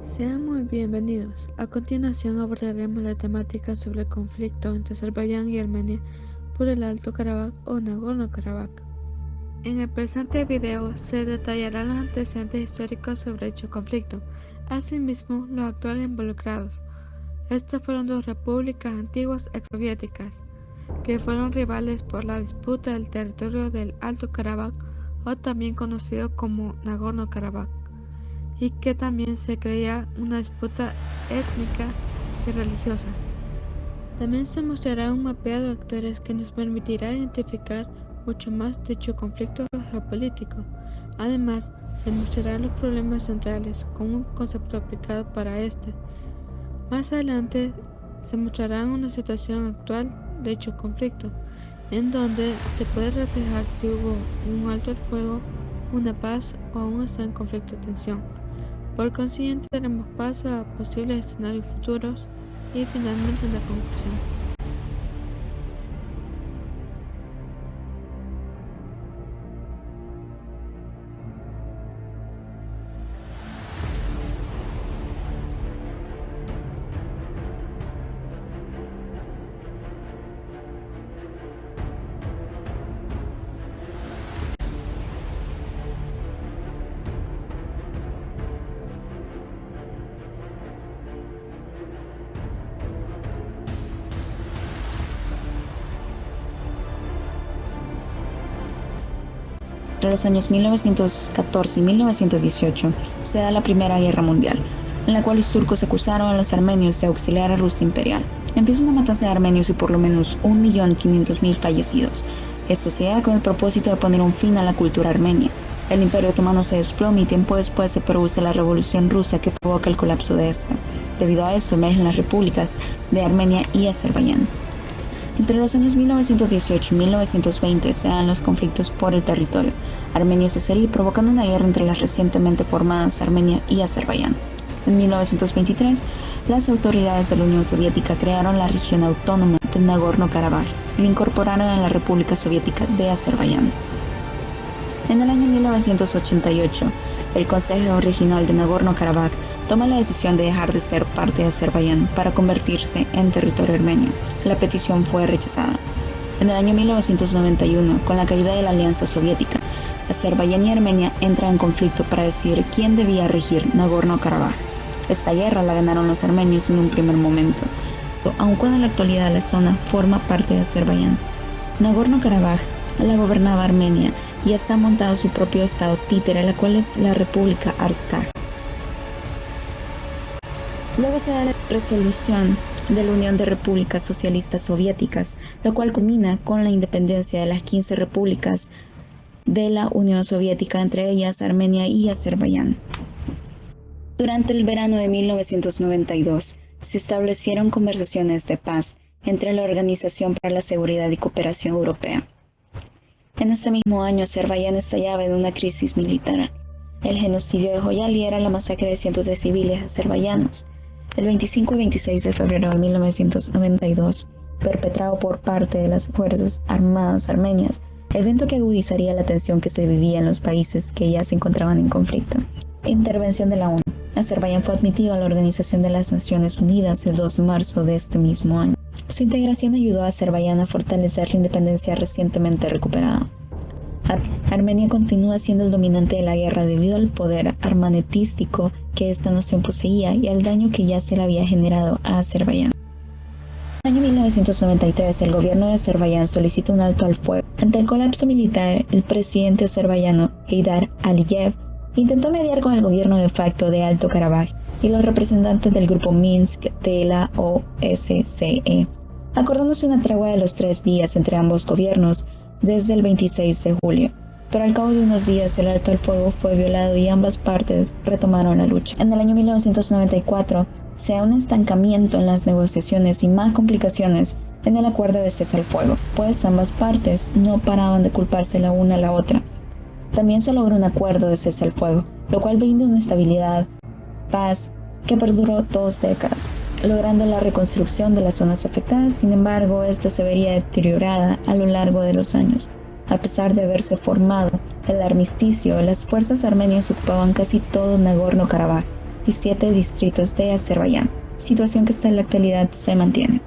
Sean muy bienvenidos. A continuación abordaremos la temática sobre el conflicto entre Azerbaiyán y Armenia por el Alto Karabaj o Nagorno-Karabaj. En el presente video se detallarán los antecedentes históricos sobre dicho conflicto, asimismo los actuales involucrados. Estas fueron dos repúblicas antiguas exsoviéticas, que fueron rivales por la disputa del territorio del Alto Karabaj, o también conocido como Nagorno-Karabaj, y que también se creía una disputa étnica y religiosa. También se mostrará un mapeado de actores que nos permitirá identificar mucho más dicho conflicto geopolítico. Además, se mostrarán los problemas centrales con un concepto aplicado para este. Más adelante se mostrará una situación actual de dicho conflicto, en donde se puede reflejar si hubo un alto el fuego, una paz o aún está en conflicto de tensión. Por consiguiente, daremos paso a posibles escenarios futuros y finalmente una conclusión. Entre los años 1914 y 1918 se da la Primera Guerra Mundial, en la cual los turcos acusaron a los armenios de auxiliar a Rusia imperial. Empieza una matanza de armenios y por lo menos 1.500.000 fallecidos. Esto se da con el propósito de poner un fin a la cultura armenia. El Imperio Otomano se desploma y tiempo después se produce la Revolución Rusa que provoca el colapso de esta. Debido a esto emergen las repúblicas de Armenia y Azerbaiyán. Entre los años 1918 y 1920 se dan los conflictos por el territorio armenio-azerí, provocando una guerra entre las recientemente formadas Armenia y Azerbaiyán. En 1923, las autoridades de la Unión Soviética crearon la región autónoma de Nagorno-Karabaj y la incorporaron a la República Soviética de Azerbaiyán. En el año 1988, el Consejo Regional de Nagorno-Karabaj toma la decisión de dejar de ser parte de Azerbaiyán para convertirse en territorio armenio. La petición fue rechazada. En el año 1991, con la caída de la Alianza Soviética, Azerbaiyán y Armenia entran en conflicto para decidir quién debía regir Nagorno-Karabaj. Esta guerra la ganaron los armenios en un primer momento, aun cuando en la actualidad la zona forma parte de Azerbaiyán. Nagorno-Karabaj la gobernaba Armenia y está montado su propio estado títere, la cual es la República Artsaj. Luego se da la resolución de la Unión de Repúblicas Socialistas Soviéticas, lo cual culmina con la independencia de las 15 repúblicas de la Unión Soviética, entre ellas Armenia y Azerbaiyán. Durante el verano de 1992, se establecieron conversaciones de paz entre la Organización para la Seguridad y Cooperación Europea. En este mismo año, Azerbaiyán estallaba en una crisis militar. El genocidio de Joyali era la masacre de cientos de civiles azerbaiyanos. El 25 y 26 de febrero de 1992, perpetrado por parte de las Fuerzas Armadas armenias, evento que agudizaría la tensión que se vivía en los países que ya se encontraban en conflicto. Intervención de la ONU. Azerbaiyán fue admitido a la Organización de las Naciones Unidas el 2 de marzo de este mismo año. Su integración ayudó a Azerbaiyán a fortalecer la independencia recientemente recuperada. Armenia continúa siendo el dominante de la guerra debido al poder armamentístico que esta nación poseía y al daño que ya se le había generado a Azerbaiyán. En el año 1993, el gobierno de Azerbaiyán solicita un alto al fuego. Ante el colapso militar, el presidente azerbaiyano Heydar Aliyev intentó mediar con el gobierno de facto de Alto Karabaj y los representantes del grupo Minsk de la OSCE, acordándose una tregua de los 3 días entre ambos gobiernos desde el 26 de julio. Pero al cabo de unos días el alto al fuego fue violado y ambas partes retomaron la lucha. En el año 1994 se da un estancamiento en las negociaciones y más complicaciones en el acuerdo de cese al fuego, pues ambas partes no paraban de culparse la una a la otra. También se logró un acuerdo de cese al fuego, lo cual brinda una estabilidad, paz, que perduró 2 décadas, logrando la reconstrucción de las zonas afectadas. Sin embargo, esta se vería deteriorada a lo largo de los años. A pesar de haberse formado el armisticio, las fuerzas armenias ocupaban casi todo Nagorno-Karabaj y 7 distritos de Azerbaiyán, situación que hasta la actualidad se mantiene.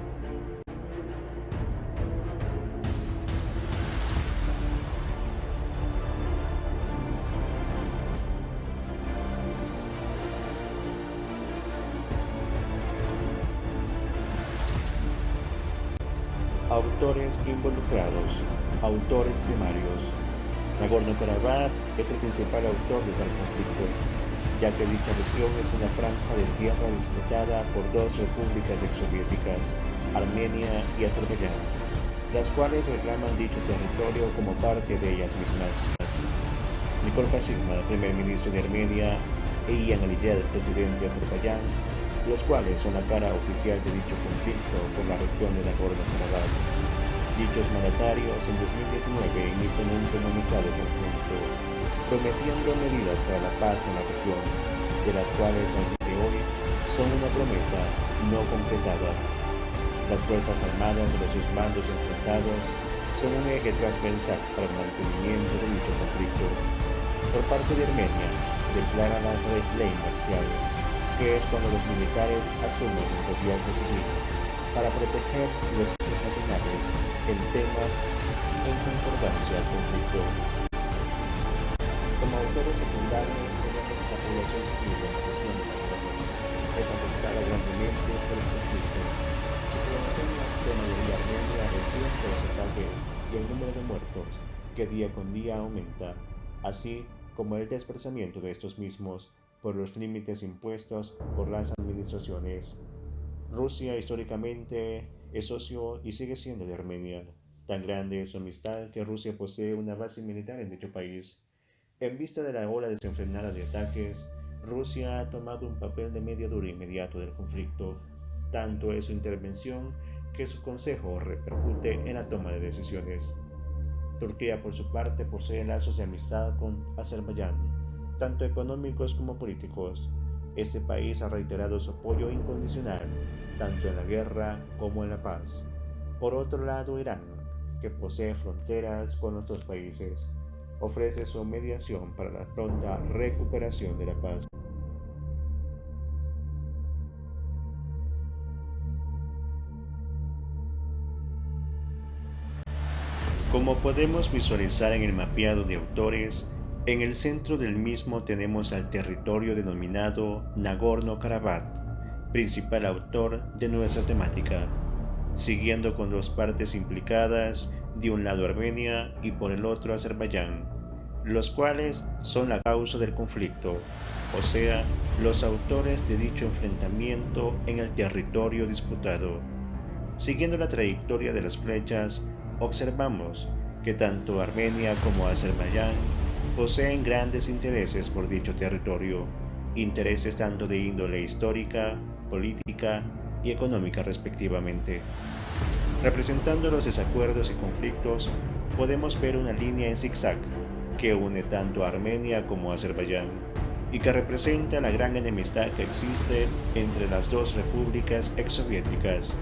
Autores involucrados. Autores primarios. Nagorno-Karabaj es el principal autor de tal conflicto, ya que dicha región es una franja de tierra disputada por dos repúblicas exsoviéticas, Armenia y Azerbaiyán, las cuales reclaman dicho territorio como parte de ellas mismas. Nikol Paşinyan, primer ministro de Armenia, e Ilham Aliyev, presidente de Azerbaiyán, los cuales son la cara oficial de dicho conflicto por la región de Nagorno-Karabaj. Dichos mandatarios en 2019 emiten un comunicado conjunto prometiendo medidas para la paz en la región, de las cuales al día de hoy son una promesa no concretada. Las Fuerzas Armadas de los dos bandos enfrentados son un eje transversal para el mantenimiento de dicho conflicto. Por parte de Armenia, declara la ley marcial, que es cuando los militares asumen un gobierno civil para proteger los intereses nacionales en temas en concordancia al conflicto. Como autores secundarios tenemos la población civil de la región de Nagorno, es afectada grandemente por el conflicto. Su población de mayoría armenia resiente los ataques y el número de muertos que día con día aumenta, así como el desplazamiento de estos mismos por los límites impuestos por las administraciones. Rusia históricamente es socio y sigue siendo de Armenia. Tan grande es su amistad que Rusia posee una base militar en dicho país. En vista de la ola desenfrenada de ataques, Rusia ha tomado un papel de mediador inmediato del conflicto. Tanto es su intervención que su consejo repercute en la toma de decisiones. Turquía, por su parte, posee lazos de amistad con Azerbaiyán, tanto económicos como políticos. Este país ha reiterado su apoyo incondicional, tanto en la guerra como en la paz. Por otro lado, Irán, que posee fronteras con los dos países, ofrece su mediación para la pronta recuperación de la paz. Como podemos visualizar en el mapeado de autores, en el centro del mismo tenemos al territorio denominado Nagorno-Karabaj, principal autor de nuestra temática, siguiendo con dos partes implicadas, de un lado Armenia y por el otro Azerbaiyán, los cuales son la causa del conflicto, o sea, los autores de dicho enfrentamiento en el territorio disputado. Siguiendo la trayectoria de las flechas, observamos que tanto Armenia como Azerbaiyán poseen grandes intereses por dicho territorio, intereses tanto de índole histórica, política y económica respectivamente. Representando los desacuerdos y conflictos, podemos ver una línea en zigzag que une tanto a Armenia como a Azerbaiyán y que representa la gran enemistad que existe entre las dos repúblicas exsoviéticas.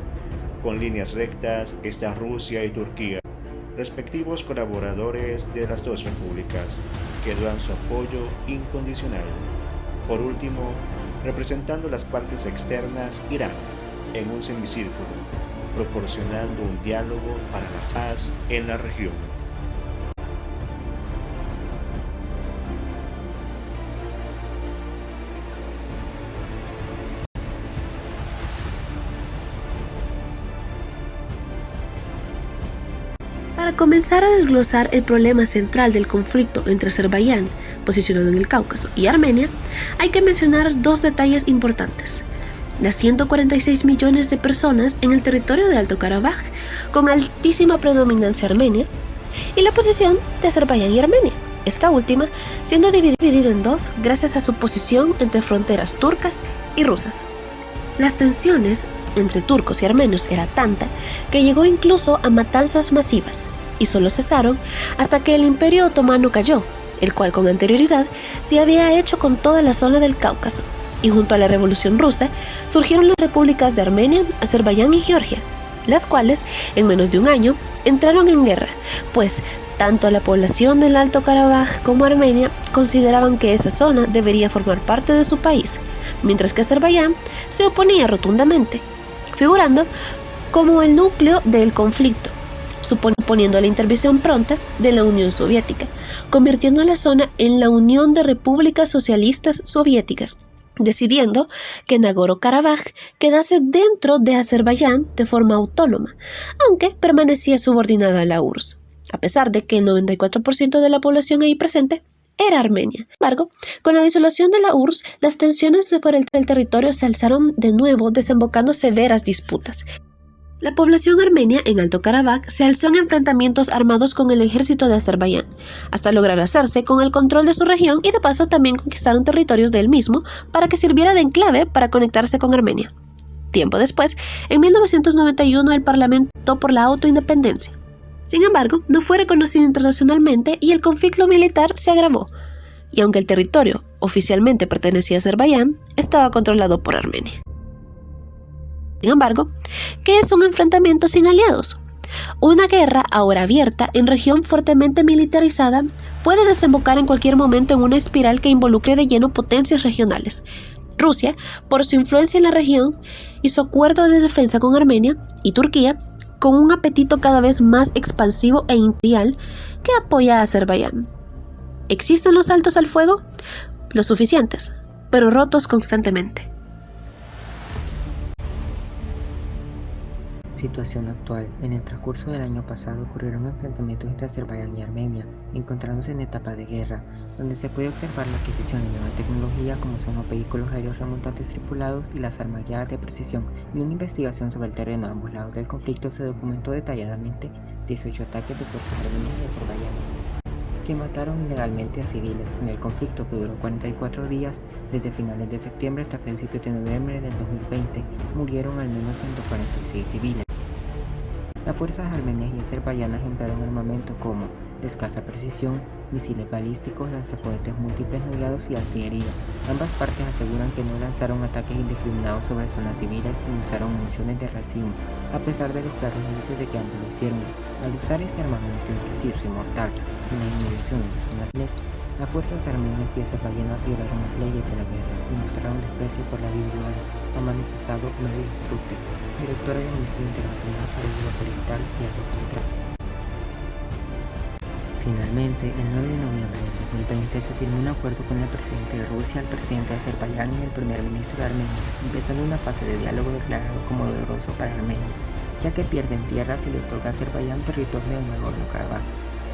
Con líneas rectas está Rusia y Turquía, respectivos colaboradores de las dos repúblicas, que dan su apoyo incondicional. Por último, representando las partes externas, Irán, en un semicírculo, proporcionando un diálogo para la paz en la región. Para comenzar a desglosar el problema central del conflicto entre Azerbaiyán, posicionado en el Cáucaso, y Armenia, hay que mencionar dos detalles importantes: las 146 millones de personas en el territorio de Alto Karabaj, con altísima predominancia armenia, y la posición de Azerbaiyán y Armenia, esta última siendo dividido en dos gracias a su posición entre fronteras turcas y rusas. Las tensiones entre turcos y armenios era tanta que llegó incluso a matanzas masivas, y solo cesaron hasta que el Imperio Otomano cayó, el cual con anterioridad se había hecho con toda la zona del Cáucaso, y junto a la Revolución Rusa surgieron las repúblicas de Armenia, Azerbaiyán y Georgia, las cuales en menos de un año entraron en guerra, pues Tanto la población del Alto Karabaj como Armenia consideraban que esa zona debería formar parte de su país, mientras que Azerbaiyán se oponía rotundamente, figurando como el núcleo del conflicto, suponiendo la intervención pronta de la Unión Soviética, convirtiendo la zona en la Unión de Repúblicas Socialistas Soviéticas, decidiendo que Nagorno-Karabaj quedase dentro de Azerbaiyán de forma autónoma, aunque permanecía subordinada a la URSS, a pesar de que el 94% de la población ahí presente era armenia. Sin embargo, con la disolución de la URSS, las tensiones por el territorio se alzaron de nuevo, desembocando severas disputas. La población armenia en Alto Karabaj se alzó en enfrentamientos armados con el ejército de Azerbaiyán, hasta lograr hacerse con el control de su región y de paso también conquistaron territorios del mismo para que sirviera de enclave para conectarse con Armenia. Tiempo después, en 1991, el Parlamento optó por la autoindependencia. Sin embargo, no fue reconocido internacionalmente y el conflicto militar se agravó, y aunque el territorio oficialmente pertenecía a Azerbaiyán, estaba controlado por Armenia. Sin embargo, ¿qué es un enfrentamiento sin aliados? Una guerra ahora abierta en región fuertemente militarizada puede desembocar en cualquier momento en una espiral que involucre de lleno potencias regionales. Rusia, por su influencia en la región, hizo acuerdos de defensa con Armenia y Turquía, con un apetito cada vez más expansivo e imperial que apoya a Azerbaiyán. ¿Existen los altos al fuego? Los suficientes, pero rotos constantemente. Situación actual. En el transcurso del año pasado ocurrieron enfrentamientos entre Azerbaiyán y Armenia, encontrándose en etapa de guerra, donde se puede observar la adquisición de nueva tecnología como son los vehículos aéreos remontantes tripulados y las armas guiadas de precisión. En una investigación sobre el terreno a ambos lados del conflicto se documentó detalladamente 18 ataques de fuerzas armenias y azerbayanas, que mataron ilegalmente a civiles. En el conflicto, que duró 44 días, desde finales de septiembre hasta principios de noviembre del 2020, murieron al menos 146 civiles. Las fuerzas armenias y azerbaiyanas emplearon armamento como de escasa precisión, misiles balísticos, lanzacohetes múltiples no guiados y artillería. Ambas partes aseguran que no lanzaron ataques indiscriminados sobre zonas civiles ni usaron municiones de racimo, a pesar de los claros indicios de que ambos lo hicieron. Al usar este armamento impreciso y mortal en la inmediación de zonas civiles, las fuerzas armenias y azerbaiyanas violaron las leyes de la guerra y mostraron desprecio por la vida humana, ha manifestado Mary Strutte, directora de Amnistía Internacional para el Europa Oriental y Asia Central. Finalmente, el 9 de noviembre del 2020 se firmó un acuerdo con el presidente de Rusia, el presidente de Azerbaiyán y el primer ministro de Armenia, empezando una fase de diálogo declarado como doloroso para Armenia, ya que pierden tierras y le otorga a Azerbaiyán territorio en Nagorno-Karabaj.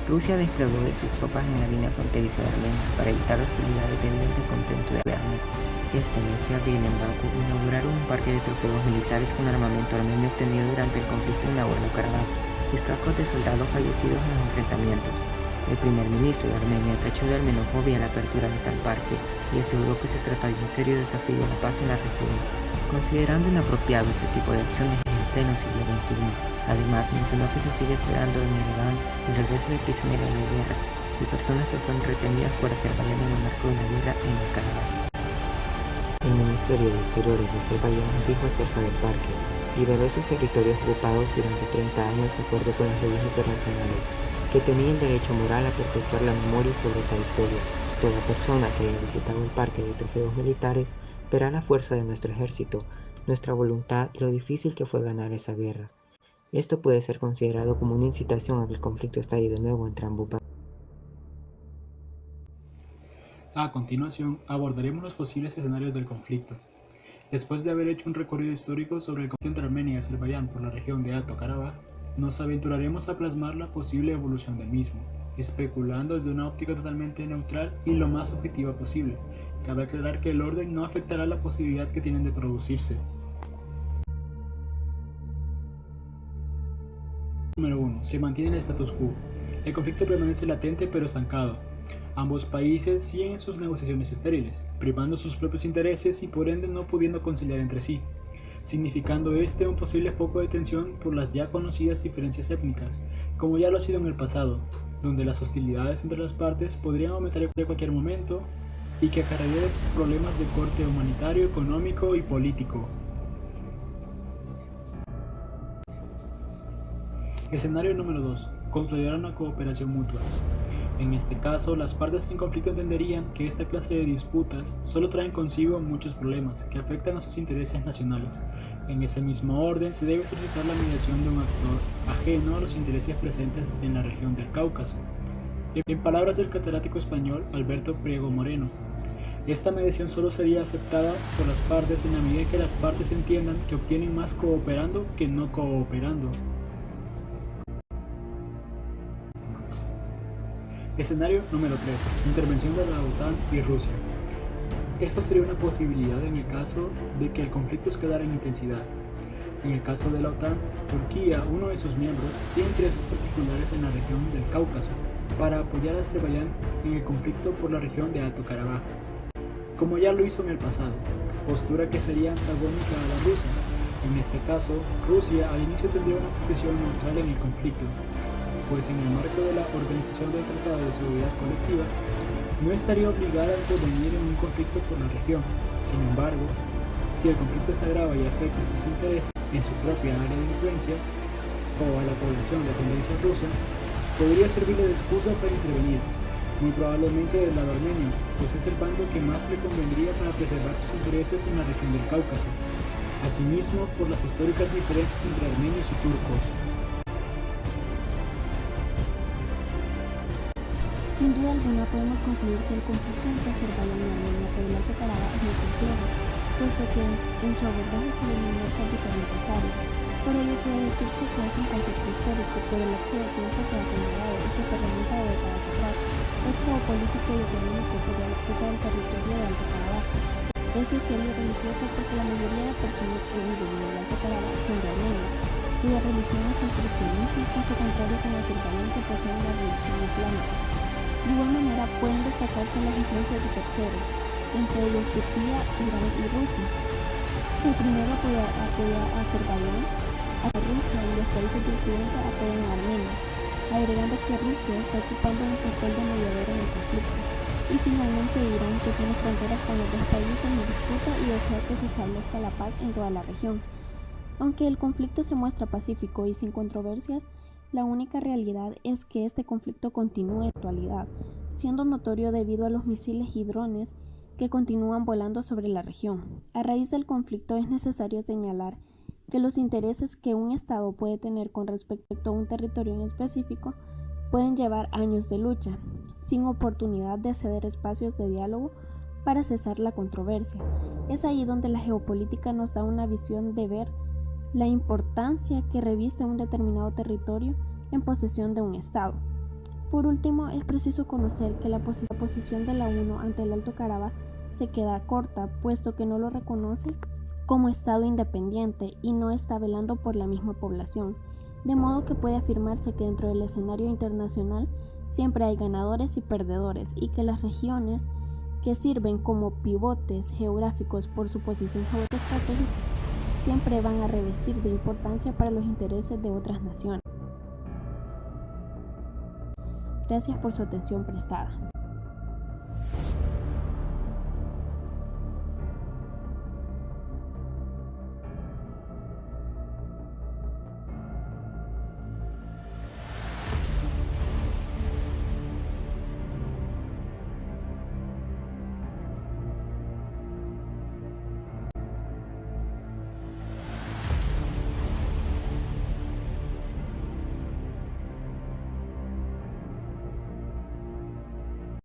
Rusia desplegó de sus tropas en la línea fronteriza de Armenia para evitar hostilidades debido al descontento de Armenia. Este mes de abril en Bakú inauguraron un parque de trofeos militares con armamento armenio obtenido durante el conflicto en Nagorno-Karabaj y cascos de soldados fallecidos en los enfrentamientos. El primer ministro de Armenia tachó de armenofobia la apertura de tal parque y aseguró que se trata de un serio desafío a la paz en la región, considerando inapropiado este tipo de acciones en el pleno siglo XXI. Además, mencionó que se sigue esperando en Ereván el regreso de prisioneros de guerra y personas que fueron retenidas por Azerbaiyán en el marco de la guerra en el Karabaj. El Ministerio de Exteriores de Azerbaiyán dijo acerca del parque: liberó sus territorios ocupados durante 30 años de acuerdo con las leyes internacionales, que tenía el derecho moral a perpetuar la memoria sobre esa victoria. Toda persona que haya visitado el parque de trofeos militares verá la fuerza de nuestro ejército, nuestra voluntad y lo difícil que fue ganar esa guerra. Esto puede ser considerado como una incitación a que el conflicto estalle de nuevo entre ambos países. A continuación, abordaremos los posibles escenarios del conflicto. Después de haber hecho un recorrido histórico sobre el conflicto entre Armenia y Azerbaiyán por la región de Alto Karabaj, nos aventuraremos a plasmar la posible evolución del mismo, especulando desde una óptica totalmente neutral y lo más objetiva posible. Cabe aclarar que el orden no afectará la posibilidad que tienen de producirse. Número 1. Se mantiene el status quo. El conflicto permanece latente pero estancado. Ambos países siguen sus negociaciones estériles, primando sus propios intereses y por ende no pudiendo conciliar entre sí, significando este un posible foco de tensión por las ya conocidas diferencias étnicas, como ya lo ha sido en el pasado, donde las hostilidades entre las partes podrían aumentar en cualquier momento y que acarrearía problemas de corte humanitario, económico y político. Escenario número 2. consolidar una cooperación mutua. En este caso, las partes en conflicto entenderían que esta clase de disputas solo traen consigo muchos problemas que afectan a sus intereses nacionales. En ese mismo orden, se debe solicitar la mediación de un actor ajeno a los intereses presentes en la región del Cáucaso. En palabras del catedrático español Alberto Priego Moreno, esta mediación solo sería aceptada por las partes en la medida en que las partes entiendan que obtienen más cooperando que no cooperando. Escenario número 3. Intervención de la OTAN y Rusia. Esto sería una posibilidad en el caso de que el conflicto escalara en intensidad. En el caso de la OTAN, Turquía, uno de sus miembros, tiene intereses particulares en la región del Cáucaso para apoyar a Azerbaiyán en el conflicto por la región de Alto Karabaj, como ya lo hizo en el pasado, postura que sería antagónica a la rusa. En este caso, Rusia al inicio tendría una posición neutral en el conflicto, pues en el marco de la Organización del Tratado de Seguridad Colectiva no estaría obligada a intervenir en un conflicto por la región. Sin embargo, si el conflicto se agrava y afecta sus intereses en su propia área de influencia o a la población de ascendencia rusa, podría servirle de excusa para intervenir, muy probablemente del lado armenio, pues es el bando que más le convendría para preservar sus intereses en la región del Cáucaso, asimismo por las históricas diferencias entre armenios y turcos. Sin duda alguna podemos concluir que el conflicto entre Azerbaiyán y Armenia por el Alto Karabaj es muy complejo, puesto que en su abordaje se delimita diferentes áreas. Por ello puede decirse que es un conflicto histórico, por el lapso de tiempo que ha conllevado y que se remonta de décadas atrás. Es geopolítico y económico por la disputa del territorio de Alto Karabaj. Es social y religioso porque la mayoría de personas que viven en el Alto Karabaj son de Armenia, cuya religión es el cristianismo, caso contrario con Azerbaiyán que posee la religión islámica. De igual manera pueden destacarse las influencias de terceros, entre ellos Turquía, Irán y Rusia. El primero apoya a Azerbaiyán, a Rusia y los países de Occidente apoyan a Armenia, agregando que Rusia está ocupando un papel de mediador en el conflicto. Y finalmente Irán, que tiene fronteras con los dos países en disputa y desea que se establezca la paz en toda la región. Aunque el conflicto se muestra pacífico y sin controversias, la única realidad es que este conflicto continúa en la actualidad, siendo notorio debido a los misiles y drones que continúan volando sobre la región. A raíz del conflicto es necesario señalar que los intereses que un Estado puede tener con respecto a un territorio en específico pueden llevar años de lucha, sin oportunidad de ceder espacios de diálogo para cesar la controversia. Es ahí donde la geopolítica nos da una visión de ver la importancia que reviste un determinado territorio en posesión de un Estado. Por último, es preciso conocer que la posición de la ONU ante el Alto Karabaj se queda corta, puesto que no lo reconoce como Estado independiente y no está velando por la misma población, de modo que puede afirmarse que dentro del escenario internacional siempre hay ganadores y perdedores y que las regiones que sirven como pivotes geográficos por su posición geoestratégica siempre van a revestir de importancia para los intereses de otras naciones. Gracias por su atención prestada.